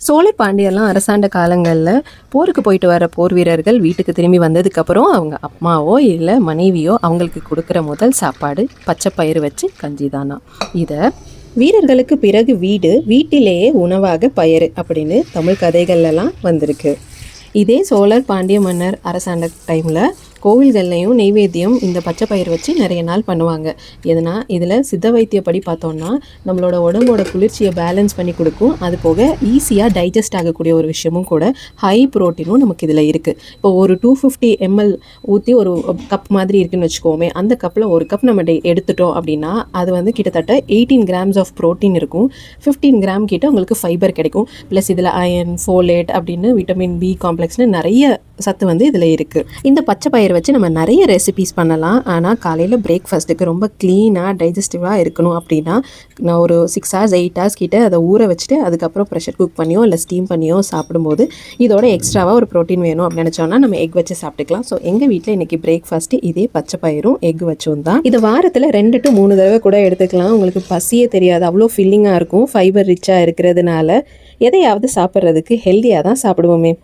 சோழர் பாண்டியர்லாம் அரசாண்ட காலங்களில் போருக்கு போயிட்டு வர போர் வீரர்கள் வீட்டுக்கு திரும்பி வந்ததுக்கப்புறம் அவங்க அம்மாவோ இல்லை மனைவியோ அவங்களுக்கு கொடுக்குற முதல் சாப்பாடு பச்சை பயிறு வச்சு கஞ்சி தானா. இதை வீரர்களுக்கு பிறகு வீட்டிலேயே உணவாக பயிறு அப்படின்னு தமிழ் கதைகள்லாம் வந்திருக்கு. இதே சோழர் பாண்டிய மன்னர் அரசாண்ட டைமில் கோவில்கள்லையும் நெய்வேத்தியம் இந்த பச்சை பயிர் வச்சு நிறைய நாள் பண்ணுவாங்க. எதனா இதில் சித்த வைத்தியப்படி பார்த்தோன்னா நம்மளோட உடம்போட குளிர்ச்சியை பேலன்ஸ் பண்ணி கொடுக்கும். அது போக ஈஸியாக டைஜஸ்ட் ஆகக்கூடிய ஒரு விஷயமும் கூட. ஹை ப்ரோட்டீனும் நமக்கு இதில் இருக்குது. இப்போ ஒரு 250 ml ஊற்றி ஒரு கப் மாதிரி இருக்குதுன்னு வச்சுக்கோமே, அந்த கப்பில் ஒரு கப் நம்ம எடுத்துட்டோம் அப்படின்னா அது கிட்டத்தட்ட 18 grams ஆஃப் ப்ரோட்டீன் இருக்கும். 15 gram கிட்ட உங்களுக்கு ஃபைபர் கிடைக்கும். ப்ளஸ் இதில் அயன், ஃபோலேட் அப்படின்னு விட்டமின் பி காம்ப்ளெக்ஸ்னு நிறைய சத்து இதில் இருக்குது. இந்த பச்சை பயிர் வச்சு நம்ம நிறைய ரெசிபீஸ் பண்ணலாம். ஆனால் காலையில் பிரேக்ஃபாஸ்ட்டுக்கு ரொம்ப க்ளீனாக டைஜஸ்டிவாக இருக்கணும் அப்படின்னா நான் ஒரு 6 hours 8 hours கிட்ட அதை ஊற வச்சுட்டு அதுக்கப்புறம் ப்ரெஷர் குக் பண்ணியோ இல்லை ஸ்டீம் பண்ணியோ சாப்பிடும்போது இதோட எக்ஸ்ட்ராவாக ஒரு ப்ரோட்டீன் வேணும் அப்படின்னு நினச்சோன்னா நம்ம எக் வச்சு சாப்பிட்டுக்கலாம். ஸோ எங்கள் வீட்டில் இன்றைக்கி பிரேக்ஃபாஸ்ட்டு இதே பச்சை பயிரும் எக் வச்சும் தான். இதை வாரத்தில் 2 to 3 தடவை கூட எடுத்துக்கலாம். உங்களுக்கு பசியே தெரியாது, அவ்வளோ ஃபில்லிங்காக இருக்கும். ஃபைபர் ரிச்சாக இருக்கிறதுனால எதையாவது சாப்பிட்றதுக்கு ஹெல்த்தியாக தான் சாப்பிடுவோமே.